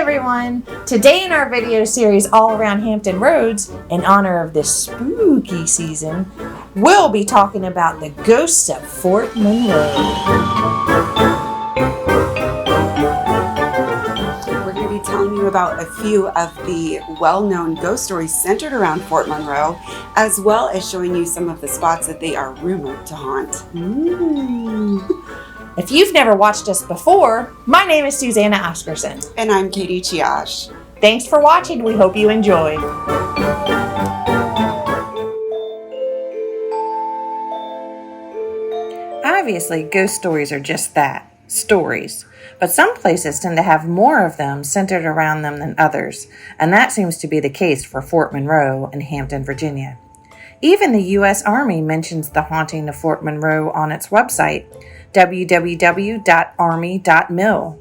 everyone! Today in our video series all around Hampton Roads, in honor of this spooky season, we'll be talking about the ghosts of Fort Monroe. We're going to be telling you about a few of the well-known ghost stories centered around Fort Monroe, as well as showing you some of the spots that they are rumored to haunt. If you've never watched us before, my name is Susannah Oscarsson. And I'm KatieCRealtor. Thanks for watching. We hope you enjoy. Obviously, ghost stories are just that, stories. But some places tend to have more of them centered around them than others, and that seems to be the case for Fort Monroe in Hampton, Virginia. Even the U.S. Army mentions the haunting of Fort Monroe on its website, www.army.mil.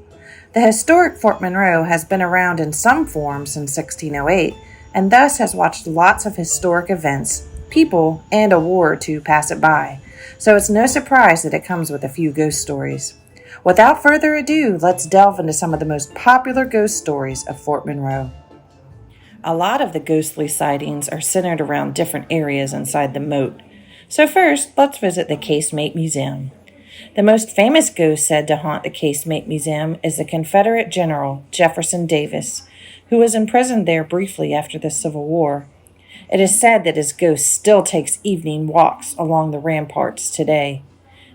The historic Fort Monroe has been around in some form since 1608, and thus has watched lots of historic events, people, and a war or two pass it by. So it's no surprise that it comes with a few ghost stories. Without further ado, let's delve into some of the most popular ghost stories of Fort Monroe. A lot of the ghostly sightings are centered around different areas inside the moat. So first, let's visit the Casemate Museum. The most famous ghost said to haunt the Casemate Museum is the Confederate General Jefferson Davis, who was imprisoned there briefly after the Civil War. It is said that his ghost still takes evening walks along the ramparts today.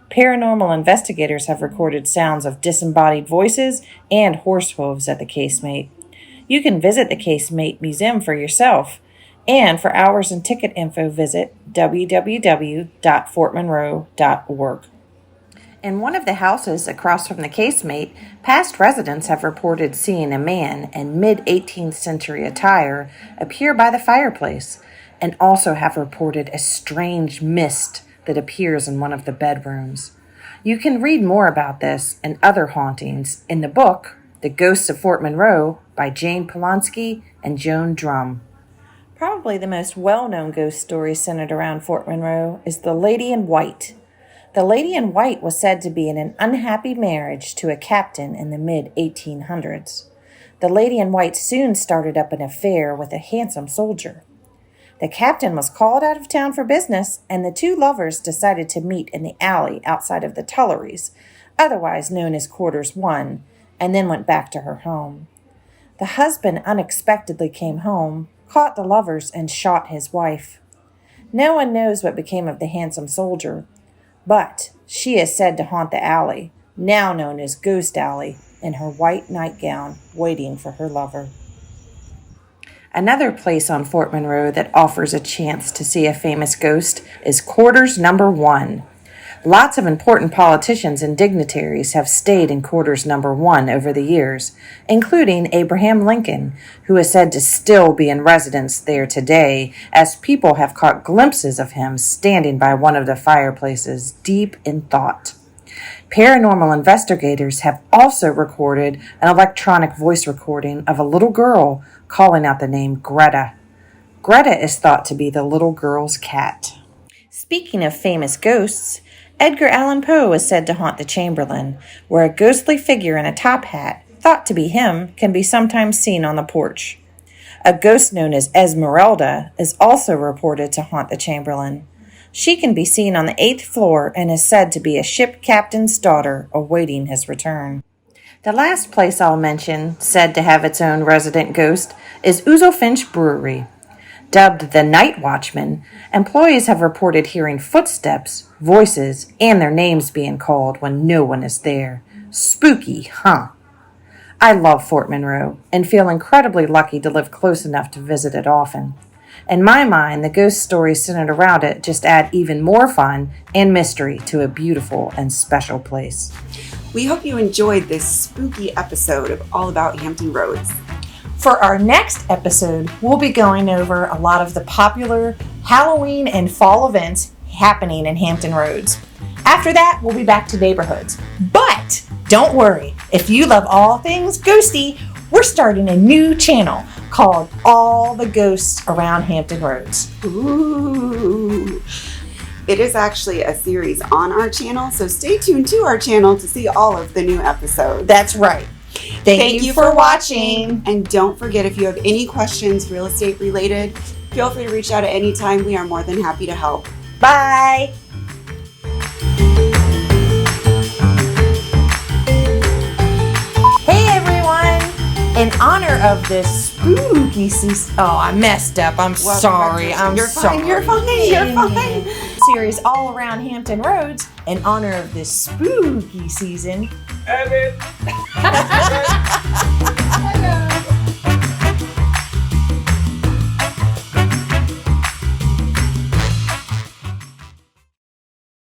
Paranormal investigators have recorded sounds of disembodied voices and horse hooves at the Casemate. You can visit the Casemate Museum for yourself, and for hours and ticket info, visit www.fortmonroe.org. In one of the houses across from the Casemate, past residents have reported seeing a man in mid-18th century attire appear by the fireplace, and also have reported a strange mist that appears in one of the bedrooms. You can read more about this and other hauntings in the book, The Ghosts of Fort Monroe, by Jane Polonsky and Joan Drum. Probably the most well-known ghost story centered around Fort Monroe is the Lady in White. The Lady in White was said to be in an unhappy marriage to a captain in the mid-1800s. The Lady in White soon started up an affair with a handsome soldier. The captain was called out of town for business, and the two lovers decided to meet in the alley outside of the Tulleries, otherwise known as Quarters 1, and then went back to her home. The husband unexpectedly came home, caught the lovers, and shot his wife. No one knows what became of the handsome soldier, but she is said to haunt the alley, now known as Ghost Alley, in her white nightgown, waiting for her lover. Another place on Fort Monroe that offers a chance to see a famous ghost is Quarters Number 1. Lots of important politicians and dignitaries have stayed in Quarters Number 1 over the years, including Abraham Lincoln, who is said to still be in residence there today, as people have caught glimpses of him standing by one of the fireplaces, deep in thought. Paranormal investigators have also recorded an electronic voice recording of a little girl calling out the name Greta. Greta is thought to be the little girl's cat. Speaking of famous ghosts, Edgar Allan Poe is said to haunt the Chamberlain, where a ghostly figure in a top hat, thought to be him, can be sometimes seen on the porch. A ghost known as Esmeralda is also reported to haunt the Chamberlain. She can be seen on the 8th floor and is said to be a ship captain's daughter awaiting his return. The last place I'll mention, said to have its own resident ghost, is Ouzo Finch Brewery. Dubbed the Night Watchman, employees have reported hearing footsteps, voices, and their names being called when no one is there. Spooky, huh? I love Fort Monroe and feel incredibly lucky to live close enough to visit it often. In my mind, the ghost stories centered around it just add even more fun and mystery to a beautiful and special place. We hope you enjoyed this spooky episode of All About Hampton Roads. For our next episode, we'll be going over a lot of the popular Halloween and fall events happening in Hampton Roads. After that, we'll be back to neighborhoods. But don't worry, if you love all things ghosty, we're starting a new channel called All the Ghosts Around Hampton Roads. Ooh. It is actually a series on our channel, so stay tuned to our channel to see all of the new episodes. That's right. Thank you for watching. And don't forget, if you have any questions real estate related, feel free to reach out at any time. We are more than happy to help. Bye. Hey everyone! In honor of this spooky season, I messed up. I'm sorry. You're fine. You're fine. Series all around Hampton Roads in honor of this spooky season. Abbitt.